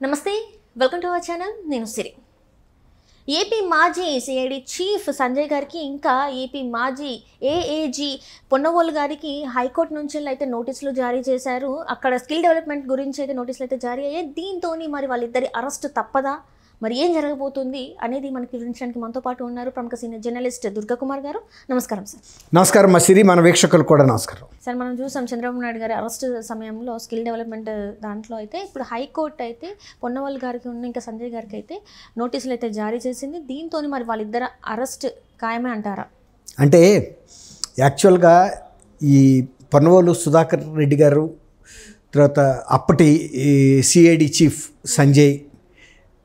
నమస్తే, welcome to our channel. నేను సిరి. AP మాజీ సిఐడి చీఫ్ సంజయ్ గారికి ఇంకా ఏపీ మాజీ ఏఏజీ పొన్నవోలు గారికి హైకోర్టు నుంచి అయితే నోటీసులు జారీ చేశారు. అక్కడ స్కిల్ డెవలప్మెంట్ గురించి అయితే నోటీసులు అయితే జారీ అయ్యాయి. దీంతో మరి వాళ్ళిద్దరి అరెస్ట్ తప్పదా, మరి ఏం జరగబోతుంది అనేది మనకి వివరించడానికి మనతో పాటు ఉన్నారు ప్రముఖ సీనియర్ జర్నలిస్ట్ దుర్గా కుమార్ గారు. నమస్కారం సార్. నమస్కారం మా సిరి, మన వీక్షకులు కూడా నమస్కారం సార్. మనం చూసాం చంద్రబాబు నాయుడు గారి అరెస్ట్ సమయంలో స్కిల్ డెవలప్మెంట్ దాంట్లో అయితే ఇప్పుడు హైకోర్టు అయితే పొన్నవోలు గారికి ఉన్న ఇంకా సంజయ్ గారికి అయితే నోటీసులు అయితే జారీ చేసింది. దీంతో మరి వాళ్ళిద్దరు అరెస్ట్ ఖాయమే అంటారా? అంటే యాక్చువల్గా ఈ పొన్నవోలు సుధాకర్ రెడ్డి గారు, తర్వాత అప్పటి సిఐడి చీఫ్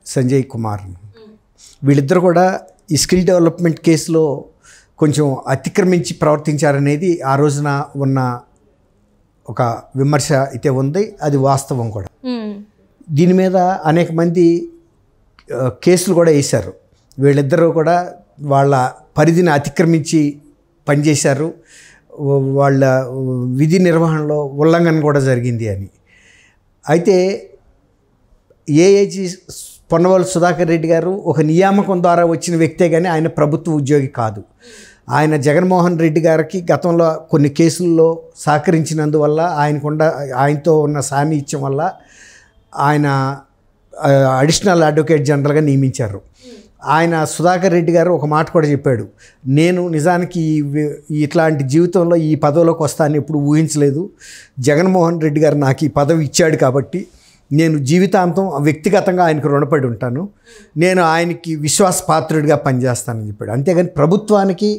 సంజయ్ కుమార్, వీళ్ళిద్దరు కూడా ఈ స్కిల్ డెవలప్మెంట్ కేసులో కొంచెం అతిక్రమించి ప్రవర్తించారనేది ఆ రోజున ఉన్న ఒక విమర్శ అయితే ఉంది. అది వాస్తవం కూడా. దీని మీద అనేక మంది కేసులు కూడా వేశారు. వీళ్ళిద్దరూ కూడా వాళ్ళ పరిధిని అతిక్రమించి పనిచేశారు, వాళ్ళ విధి నిర్వహణలో ఉల్లంఘన కూడా జరిగింది అని. అయితే ఏఏజీ పొన్నవోలు సుధాకర్ రెడ్డి గారు ఒక నియామకం ద్వారా వచ్చిన వ్యక్తే కానీ ఆయన ప్రభుత్వ ఉద్యోగి కాదు. ఆయన జగన్మోహన్ రెడ్డి గారికి గతంలో కొన్ని కేసుల్లో సహకరించినందువల్ల ఆయనతో ఉన్న సాన్నిహిత్యం వల్ల ఆయన అడిషనల్ అడ్వకేట్ జనరల్గా నియమించారు. ఆయన సుధాకర్ రెడ్డి గారు ఒక మాట కూడా చెప్పాడు, నేను నిజానికి ఇట్లాంటి జీవితంలో ఈ పదవిలోకి వస్తానని ఎప్పుడు ఊహించలేదు. జగన్మోహన్ రెడ్డి గారు నాకు ఈ పదవి ఇచ్చాడు కాబట్టి నేను జీవితాంతం వ్యక్తిగతంగా ఆయనకు రుణపడి ఉంటాను, నేను ఆయనకి విశ్వాసపాత్రుడిగా పనిచేస్తానని చెప్పాడు. అంతేగాని ప్రభుత్వానికి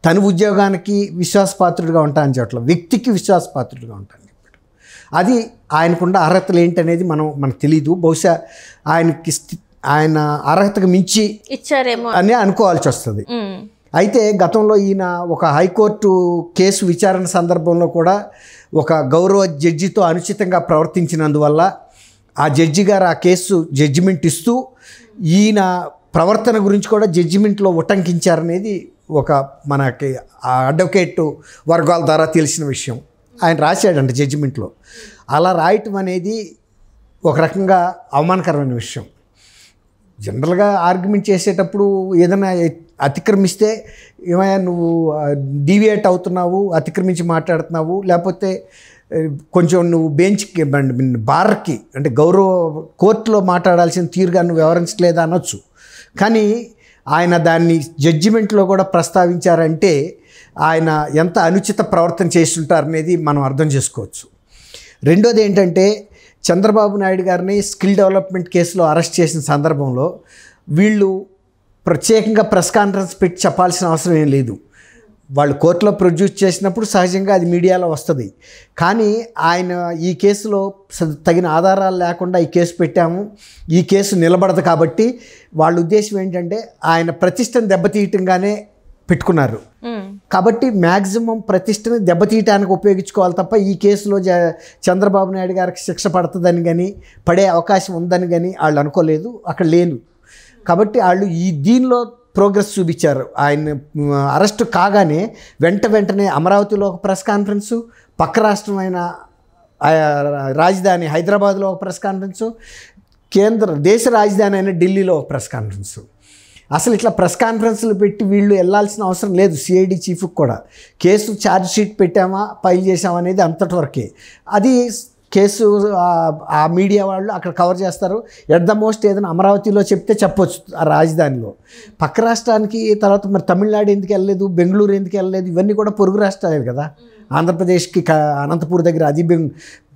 తన ఉద్యోగానికి విశ్వాసపాత్రుడిగా ఉంటానని చెప్పట్ల, వ్యక్తికి విశ్వాసపాత్రుడిగా ఉంటానని చెప్పాడు. అది ఆయనకున్న అర్హతలు ఏంటనేది మనకు తెలీదు. బహుశా ఆయన అర్హతకు మించి ఇచ్చారేమో అని అనుకోవాల్సి వస్తుంది. అయితే గతంలో ఈయన ఒక హైకోర్టు కేసు విచారణ సందర్భంలో కూడా ఒక గౌరవ జడ్జితో అనుచితంగా ప్రవర్తించినందువల్ల ఆ జడ్జి గారు ఆ కేసు జడ్జిమెంట్ ఇస్తూ ఈయన ప్రవర్తన గురించి కూడా జడ్జిమెంట్లో ఉటంకించారనేది ఒక మనకి ఆ అడ్వకేట్ వర్గాల ద్వారా తెలిసిన విషయం. ఆయన రాశాడంట జడ్జిమెంట్లో. అలా రాయటం అనేది ఒక రకంగా అవమానకరమైన విషయం. జనరల్గా ఆర్గ్యుమెంట్ చేసేటప్పుడు ఏదైనా అతిక్రమిస్తే ఏమైనా నువ్వు డీవియేట్ అవుతున్నావు, అతిక్రమించి మాట్లాడుతున్నావు, లేకపోతే కొంచెం నువ్వు బెంచ్కి బార్కి అంటే గౌరవ కోర్టులో మాట్లాడాల్సిన తీరుగా నువ్వు వ్యవహరించలేదా అనొచ్చు. కానీ ఆయన దాన్ని జడ్జిమెంట్లో కూడా ప్రస్తావించారంటే ఆయన ఎంత అనుచిత ప్రవర్తన చేస్తుంటారనేది మనం అర్థం చేసుకోవచ్చు. రెండోది ఏంటంటే, చంద్రబాబు నాయుడు గారిని స్కిల్ డెవలప్మెంట్ కేసులో అరెస్ట్ చేసిన సందర్భంలో వీళ్ళు ప్రత్యేకంగా ప్రెస్ కాన్ఫరెన్స్ పెట్టి చెప్పాల్సిన అవసరం ఏం లేదు. వాళ్ళు కోర్టులో ప్రొడ్యూస్ చేసినప్పుడు సహజంగా అది మీడియాలో వస్తుంది. కానీ ఆయన ఈ కేసులో తగిన ఆధారాలు లేకుండా ఈ కేసు పెట్టాము, ఈ కేసు నిలబడదు కాబట్టి వాళ్ళ ఉద్దేశం ఏంటంటే ఆయన ప్రతిష్టను దెబ్బతీయటంగానే పెట్టుకున్నారు. కాబట్టి మ్యాక్సిమం ప్రతిష్టని దెబ్బతీయటానికి ఉపయోగించుకోవాలి తప్ప ఈ కేసులో చంద్రబాబు నాయుడు గారికి శిక్ష పడుతుందని కానీ పడే అవకాశం ఉందని కానీ వాళ్ళు అనుకోలేదు, అక్కడ లేదు. కాబట్టి వాళ్ళు దీనిలో ప్రోగ్రెస్ చూపించారు. ఆయన అరెస్ట్ కాగానే వెంటనే అమరావతిలో ఒక ప్రెస్ కాన్ఫరెన్సు, పక్క రాష్ట్రమైన రాజధాని హైదరాబాద్లో ఒక ప్రెస్ కాన్ఫరెన్సు, దేశ రాజధాని అయిన ఢిల్లీలో ఒక ప్రెస్ కాన్ఫరెన్సు. అసలు ఇట్లా ప్రెస్ కాన్ఫరెన్స్లు పెట్టి వీళ్ళు వెళ్ళాల్సిన అవసరం లేదు. సిఐడి చీఫ్కి కూడా కేసు ఛార్జ్ షీట్ పెట్టామా, ఫైల్ చేసామా అనేది అంతటి వరకే. అది కేసు ఆ మీడియా వాళ్ళు అక్కడ కవర్ చేస్తారు. ఎట్ ద మోస్ట్ ఏదైనా అమరావతిలో చెప్తే చెప్పొచ్చు, ఆ రాజధానిలో. పక్క రాష్ట్రానికి తర్వాత మరి తమిళనాడు ఎందుకు వెళ్ళలేదు, బెంగళూరు ఎందుకు వెళ్ళలేదు, ఇవన్నీ కూడా పొరుగు రాష్ట్రాలే కదా. ఆంధ్రప్రదేశ్కి అనంతపూర్ దగ్గర అది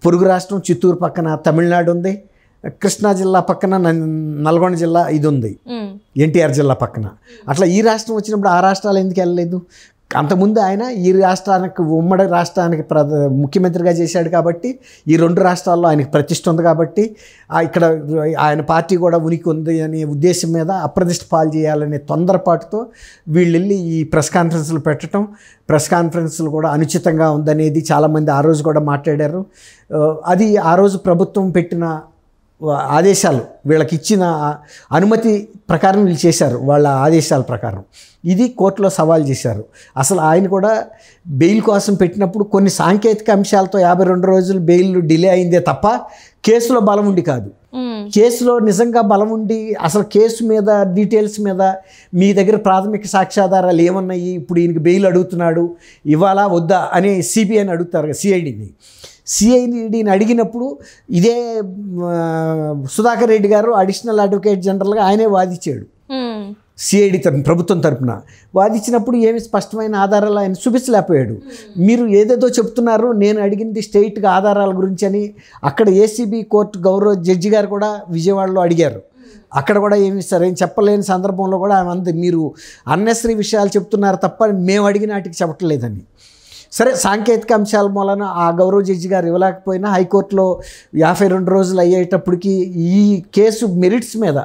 పొరుగు రాష్ట్రం, చిత్తూరు పక్కన తమిళనాడు ఉంది, కృష్ణా జిల్లా పక్కన నల్గొండ జిల్లా ఇది ఉంది, ఎన్టీఆర్ జిల్లా పక్కన. అట్లా ఈ రాష్ట్రం వచ్చినప్పుడు ఆ రాష్ట్రాలు ఎందుకు వెళ్ళలేదు? అంతకుముందు ఆయన ఈ రాష్ట్రానికి ఉమ్మడి రాష్ట్రానికి ముఖ్యమంత్రిగా చేశాడు కాబట్టి ఈ రెండు రాష్ట్రాల్లో ఆయనకి ప్రతిష్ట ఉంది కాబట్టి ఇక్కడ ఆయన పార్టీ కూడా ఉనికి ఉంది అనే ఉద్దేశం మీద అప్రతిష్ట పాలు చేయాలనే తొందరపాటుతో వీళ్ళు వెళ్ళి ఈ ప్రెస్ కాన్ఫరెన్స్లు పెట్టడం, ప్రెస్ కాన్ఫరెన్స్లు కూడా అనుచితంగా ఉందనేది చాలామంది ఆ రోజు కూడా మాట్లాడారు. అది ఆ రోజు ప్రభుత్వం పెట్టిన ఆదేశాలు, వీళ్ళకి ఇచ్చిన అనుమతి ప్రకారం వీళ్ళు చేశారు, వాళ్ళ ఆదేశాల ప్రకారం. ఇది కోర్టులో సవాల్ చేశారు. అసలు ఆయన కూడా బెయిల్ కోసం పెట్టినప్పుడు కొన్ని సాంకేతిక అంశాలతో 52 రోజులు బెయిల్ డిలే అయిందే తప్ప కేసులో బలం ఉండి కాదు. కేసులో నిజంగా బలం ఉండి అసలు కేసు మీద డీటెయిల్స్ మీద మీ దగ్గర ప్రాథమిక సాక్ష్యాధారాలు ఏమన్నాయి, ఇప్పుడు ఈయనకి బెయిల్ అడుగుతున్నాడు, ఇవ్వాలా వద్దా అని సిబిఐని అడుగుతారు, సిఐడిని అడిగినప్పుడు ఇదే సుధాకర్ రెడ్డి గారు అడిషనల్ అడ్వకేట్ జనరల్గా ఆయనే వాదించాడు. సిఐడి తరఫున, ప్రభుత్వం తరఫున వాదించినప్పుడు ఏమి స్పష్టమైన ఆధారాలు ఆయన చూపించలేకపోయాడు. మీరు ఏదేదో చెప్తున్నారు, నేను అడిగింది స్ట్రైట్గా ఆధారాల గురించి అని అక్కడ ఏసీబీ కోర్టు గౌరవ జడ్జి గారు కూడా విజయవాడలో అడిగారు. అక్కడ కూడా ఏమి సరైన చెప్పలేని సందర్భంలో కూడా ఆమె అంది, మీరు అన్నెసరీ విషయాలు చెప్తున్నారు తప్ప మేము అడిగిన వాటికి చెప్పట్లేదని. సరే, సాంకేతిక అంశాల మూలన ఆ గౌరవ జడ్జి గారు ఇవ్వలేకపోయినా హైకోర్టులో 52 రోజులు అయ్యేటప్పటికి ఈ కేసు మెరిట్స్ మీద,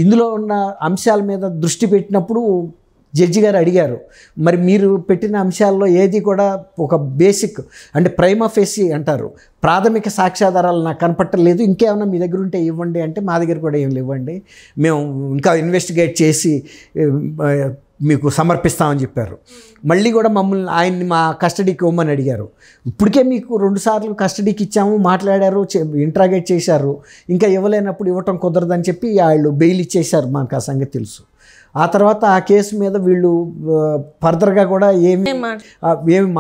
ఇందులో ఉన్న అంశాల మీద దృష్టి పెట్టినప్పుడు జడ్జి గారు అడిగారు, మరి మీరు పెట్టిన అంశాల్లో ఏది కూడా ఒక బేసిక్ అంటే ప్రైమా ఫేసి అంటారు, ప్రాథమిక సాక్ష్యాధారాలు నాకు కనపట్టలేదు, ఇంకేమైనా మీ దగ్గర ఉంటే ఇవ్వండి అంటే మా దగ్గర కూడా ఏం లేవండి, మేము ఇంకా ఇన్వెస్టిగేట్ చేసి మీకు సమర్పిస్తామని చెప్పారు. మళ్ళీ కూడా ఆయన్ని మా కస్టడీకి ఇవ్వమని అడిగారు. ఇప్పటికే మీకు 2 సార్లు కస్టడీకి ఇచ్చాము, మాట్లాడారు, ఇంట్రాగేట్ చేశారు, ఇంకా ఇవ్వలేనప్పుడు ఇవ్వటం కుదరదని చెప్పి వాళ్ళు బెయిల్ ఇచ్చేశారు. మనకు ఆ సంగతి తెలుసు. ఆ తర్వాత ఆ కేసు మీద వీళ్ళు ఫర్దర్గా కూడా ఏమి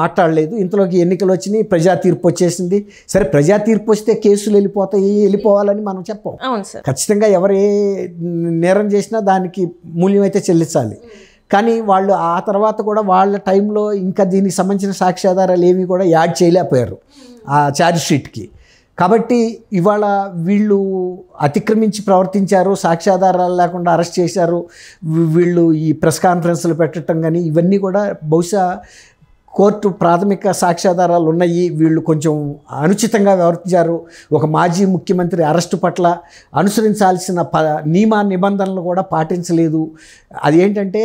మాట్లాడలేదు. ఇంతలోకి ఎన్నికలు వచ్చినాయి, ప్రజా తీర్పు వచ్చేసింది. సరే, ప్రజా తీర్పు వస్తే కేసులు వెళ్ళిపోవాలని మనం చెప్పాం. ఖచ్చితంగా ఎవరు ఏ నేరం చేసినా దానికి మూల్యం అయితే చెల్లించాలి. కానీ వాళ్ళు ఆ తర్వాత కూడా వాళ్ళ టైంలో ఇంకా దీనికి సంబంధించిన సాక్ష్యాధారాలు ఏమీ కూడా యాడ్ చేయలేకపోయారు ఆ ఛార్జ్ షీట్కి. కాబట్టి ఇవాళ వీళ్ళు అతిక్రమించి ప్రవర్తించారు, సాక్ష్యాధారాలు లేకుండా అరెస్ట్ చేశారు, వీళ్ళు ఈ ప్రెస్ కాన్ఫరెన్స్లు పెట్టడం కానీ ఇవన్నీ కూడా బహుశా కోర్టు ప్రాథమిక సాక్ష్యాధారాలు ఉన్నాయి, వీళ్ళు కొంచెం అనుచితంగా వ్యవహరించారు, ఒక మాజీ ముఖ్యమంత్రి అరెస్టు పట్ల అనుసరించాల్సిన నియమ నిబంధనలు కూడా పాటించలేదు. అదేంటంటే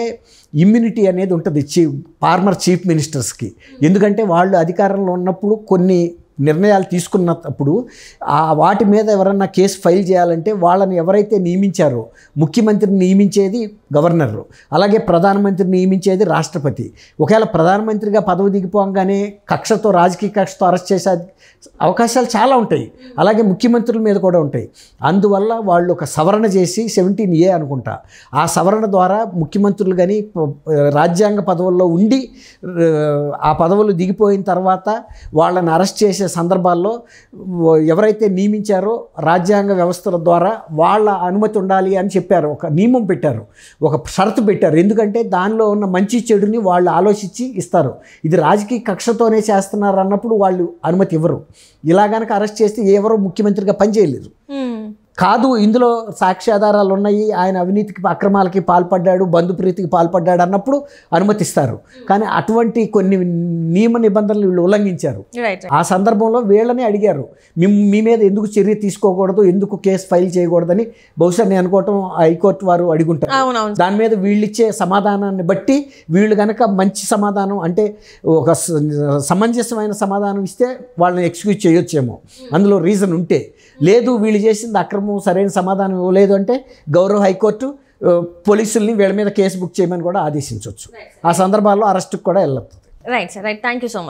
ఇమ్యూనిటీ అనేది ఉంటుంది ఫార్మర్ చీఫ్ మినిస్టర్స్కి. ఎందుకంటే వాళ్ళు అధికారంలో ఉన్నప్పుడు కొన్ని నిర్ణయాలు తీసుకున్నప్పుడు వాటి మీద ఎవరన్నా కేసు ఫైల్ చేయాలంటే వాళ్ళని ఎవరైతే నియమించారో, ముఖ్యమంత్రిని నియమించేది గవర్నరు, అలాగే ప్రధానమంత్రిని నియమించేది రాష్ట్రపతి. ఒకవేళ ప్రధానమంత్రిగా పదవి దిగిపోగానే రాజకీయ కక్షతో అరెస్ట్ చేసే అవకాశాలు చాలా ఉంటాయి, అలాగే ముఖ్యమంత్రుల మీద కూడా ఉంటాయి. అందువల్ల వాళ్ళు ఒక సవరణ చేసి 17A అనుకుంటా, ఆ సవరణ ద్వారా ముఖ్యమంత్రులు కానీ రాజ్యాంగ పదవుల్లో ఉండి ఆ పదవులు దిగిపోయిన తర్వాత వాళ్ళని అరెస్ట్ చేసే సందర్భాల్లో ఎవరైతే నియమించారో రాజ్యాంగ వ్యవస్థల ద్వారా వాళ్ళ అనుమతి ఉండాలి అని చెప్పారు. ఒక నియమం పెట్టారు, ఒక షరతు పెట్టారు. ఎందుకంటే దానిలో ఉన్న మంచి చెడుని వాళ్ళు ఆలోచించి ఇస్తారు. ఇది రాజకీయ కక్షతోనే చేస్తున్నారు అన్నప్పుడు వాళ్ళు అనుమతి ఇవ్వరు. ఇలా కనుక అరెస్ట్ చేస్తే ఎవరో ముఖ్యమంత్రిగా పనిచేయలేరు. కాదు, ఇందులో సాక్ష్యాధారాలు ఉన్నాయి, ఆయన అవినీతికి అక్రమాలకి పాల్పడ్డాడు, బంధుప్రీతికి పాల్పడ్డాడు అన్నప్పుడు అనుమతిస్తారు. కానీ అటువంటి కొన్ని నియమ నిబంధనలు వీళ్ళు ఉల్లంఘించారు. ఆ సందర్భంలో వీళ్ళని అడిగారు, మీ మీద ఎందుకు చర్య తీసుకోకూడదు, ఎందుకు కేసు ఫైల్ చేయకూడదని బహుశా నేను అనుకోవటం హైకోర్టు వారు అడుగుంటారు. దాని మీద వీళ్ళిచ్చే సమాధానాన్ని బట్టి వీళ్ళు కనుక మంచి సమాధానం అంటే ఒక సమంజసమైన సమాధానం ఇస్తే వాళ్ళని ఎక్స్క్యూజ్ చేయొచ్చేమో, అందులో రీజన్ ఉంటే. లేదు, వీళ్ళు చేసింది అక్రమం, సరైన సమాధానం ఇవ్వలేదు అంటే గౌరవ హైకోర్టు పోలీసుల్ని వీళ్ళ మీద కేసు బుక్ చేయమని కూడా ఆదేశించవచ్చు. ఆ సందర్భాల్లో అరెస్ట్కి కూడా వెళ్ళొచ్చు. Right sir, right. Thank you so much.